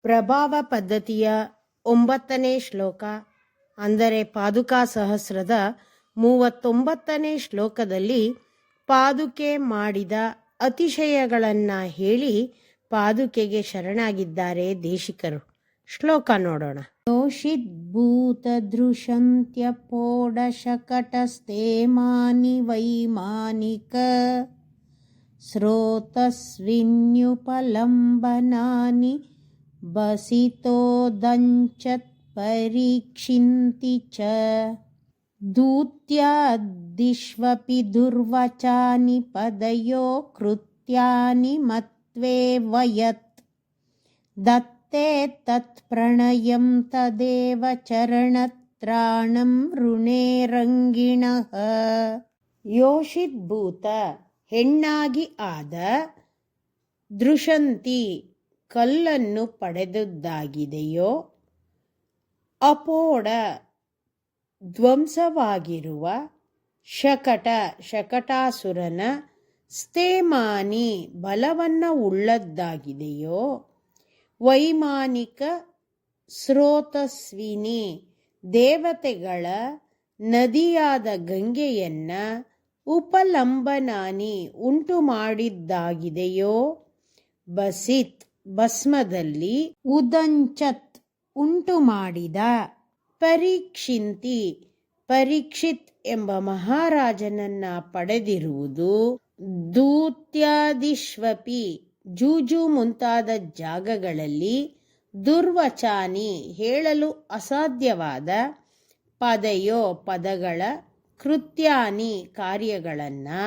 ಪ್ರಭಾವ ಪದ್ಧತಿಯ 9ನೇ ಶ್ಲೋಕ ಅಂದರೆ ಪಾದುಕಾ ಸಹಸ್ರದ 39ನೇ ಶ್ಲೋಕದಲ್ಲಿ ಪಾದುಕೆ ಮಾಡಿದ ಅತಿಶಯಗಳನ್ನು ಹೇಳಿ ಪಾದುಕೆಗೆ ಶರಣಾಗಿದ್ದಾರೆ ದೇಶಿಕರು. ಶ್ಲೋಕ ನೋಡೋಣ. ಯೋಷಿದ್ಭೂತದೃಶಂತ್ಯಪೋಡಶಕಟಸ್ಥೇಮಾನಿ ವೈಮಾನಿಕ ಸ್ರೋತಸ್ವಿನ್ಯುಪಲಂಬನಾನಿ ಬಸಿತೋದಂಚತ್ ಪರೀಕ್ಷಿಂತಿ ಚ ದೂತ್ಯಾದಿಷ್ವಪಿ ದುರ್ವಚಾನಿ ಪದಯೋ ಕೃತ್ಯಾನಿ ಮತ್ವೇವಯತ್ ದತ್ತೇ ತತ್ ಪ್ರಣಯಂ ತದೇವ ಚರಣತ್ರಾಣಂ ಋಣೇರಂಗಿಣಃ. ಯೋಷಿದ್ಭೂತ ಹೆಣ್ಣಾಗಿ ಆದ, ದೃಶಂತಿ ಕಲ್ಲನ್ನು ಪಡೆದದ್ದಾಗಿದೆಯೋ, ಅಪೋಡ ಧ್ವಂಸವಾಗಿರುವ, ಶಕಟಾಸುರನ ಸ್ಥೇಮಾನಿ ಬಲವನ್ನು ಉಳ್ಳದ್ದಾಗಿದೆಯೋ, ವೈಮಾನಿಕ ಸ್ರೋತಸ್ವಿನಿ ದೇವತೆಗಳ ನದಿಯಾದ ಗಂಗೆಯನ್ನ ಉಪಲಂಬನಾನಿ ಉಂಟು ಮಾಡಿದ್ದಾಗಿದೆಯೋ, ಬಸಿತ್ ಭಸ್ಮದಲ್ಲಿ, ಉದಂಚತ್ ಉಂಟು ಮಾಡಿದ, ಪರೀಕ್ಷಿಂತಿ ಪರೀಕ್ಷಿತ್ ಎಂಬ ಮಹಾರಾಜನನ್ನ ಪಡೆದಿರುವುದು, ದೂತ್ಯಾದಿಷ್ವಪಿ ಜೂಜು ಮುಂತಾದ ಜಾಗಗಳಲ್ಲಿ, ದುರ್ವಚಾನಿ ಹೇಳಲು ಅಸಾಧ್ಯವಾದ, ಪದಯೋ ಪದಗಳ, ಕೃತ್ಯಾನಿ ಕಾರ್ಯಗಳನ್ನು,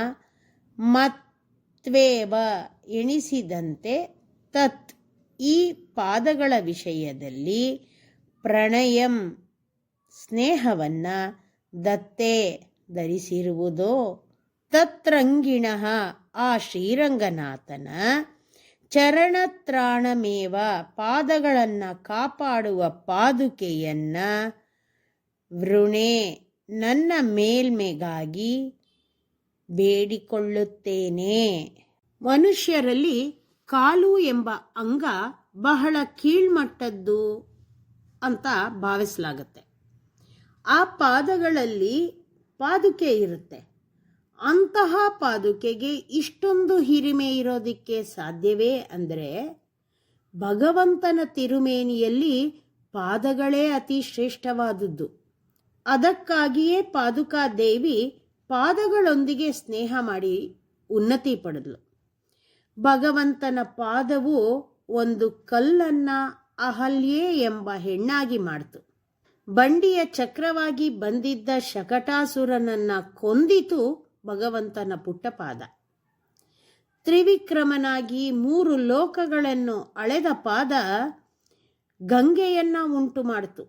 ಮತ್ವೇವ ಎಣಿಸಿದಂತೆ, ತತ್ ಈ ಪಾದಗಳ ವಿಷಯದಲ್ಲಿ, ಪ್ರಣಯಂ ಸ್ನೇಹವನ್ನ, ದತ್ತೇ ಧರಿಸಿರುವುದೋ, ತತ್ರಂಗಿಣಃ ಆ ಶ್ರೀರಂಗನಾಥನ, ಚರಣತ್ರಾಣಮೇವ ಪಾದಗಳನ್ನು ಕಾಪಾಡುವ ಪಾದುಕೆಯನ್ನ, ವೃಣೆ ನನ್ನ ಮೇಲ್ಮೆಗಾಗಿ ಬೇಡಿಕೊಳ್ಳುತ್ತೇನೆ. ಮನುಷ್ಯರಲ್ಲಿ ಕಾಲು ಎಂಬ ಅಂಗ ಬಹಳ ಕೀಳ್ಮಟ್ಟದ್ದು ಅಂತ ಭಾವಿಸಲಾಗುತ್ತೆ. ಆ ಪಾದಗಳಲ್ಲಿ ಪಾದುಕೆ ಇರುತ್ತೆ. ಅಂತಹ ಪಾದುಕೆಗೆ ಇಷ್ಟೊಂದು ಹಿರಿಮೆ ಇರೋದಕ್ಕೆ ಸಾಧ್ಯವೇ ಅಂದರೆ, ಭಗವಂತನ ತಿರುಮೇನಿಯಲ್ಲಿ ಪಾದಗಳೇ ಅತಿ ಶ್ರೇಷ್ಠವಾದದ್ದು. ಅದಕ್ಕಾಗಿಯೇ ಪಾದುಕಾ ದೇವಿ ಪಾದಗಳೊಂದಿಗೆ ಸ್ನೇಹ ಮಾಡಿ ಉನ್ನತಿ ಪಡೆದಳು. ಭಗವಂತನ ಪಾದವು ಒಂದು ಕಲ್ಲನ್ನ ಅಹಲ್ಯೆ ಎಂಬ ಹೆಣ್ಣಾಗಿ ಮಾಡಿತು. ಬಂಡಿಯ ಚಕ್ರವಾಗಿ ಬಂದಿದ್ದ ಶಕಟಾಸುರನನ್ನ ಕೊಂದಿತು ಭಗವಂತನ ಪುಟ್ಟಪಾದ. ತ್ರಿವಿಕ್ರಮನಾಗಿ 3 ಲೋಕಗಳನ್ನು ಅಳೆದ ಪಾದ ಗಂಗೆಯನ್ನ ಉಂಟು ಮಾಡಿತು.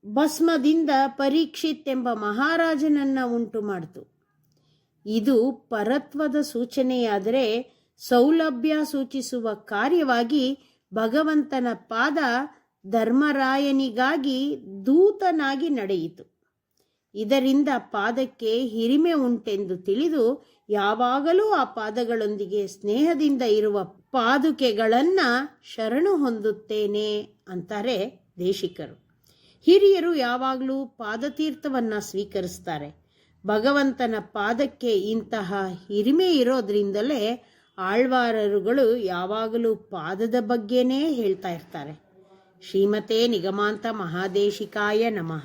ಭಸ್ಮದಿಂದ ಪರೀಕ್ಷಿತ್ ಎಂಬ ಮಹಾರಾಜನನ್ನ ಉಂಟು ಮಾಡಿತು. ಇದು ಪರತ್ವದ ಸೂಚನೆಯಾದರೆ, ಸೌಲಭ್ಯ ಸೂಚಿಸುವ ಕಾರ್ಯವಾಗಿ ಭಗವಂತನ ಪಾದ ಧರ್ಮರಾಯನಿಗಾಗಿ ದೂತನಾಗಿ ನಡೆಯಿತು. ಇದರಿಂದ ಪಾದಕ್ಕೆ ಹಿರಿಮೆ ಉಂಟೆಂದು ತಿಳಿದು ಯಾವಾಗಲೂ ಆ ಪಾದಗಳೊಂದಿಗೆ ಸ್ನೇಹದಿಂದ ಇರುವ ಪಾದುಕೆಗಳನ್ನ ಶರಣು ಹೊಂದುತ್ತೇನೆ ಅಂತಾರೆ ದೇಶಿಕರು. ಹಿರಿಯರು ಯಾವಾಗಲೂ ಪಾದತೀರ್ಥವನ್ನ ಸ್ವೀಕರಿಸ್ತಾರೆ. ಭಗವಂತನ ಪಾದಕ್ಕೆ ಇಂತಹ ಹಿರಿಮೆ ಇರೋದ್ರಿಂದಲೇ ಆಳ್ವಾರರುಗಳು ಯಾವಾಗಲೂ ಪಾದದ ಬಗ್ಗೆನೇ ಹೇಳ್ತಾ ಇರ್ತಾರೆ. ಶ್ರೀಮತೆ ನಿಗಮಾಂತ ಮಹಾದೇಶಿಕಾಯ ನಮಃ.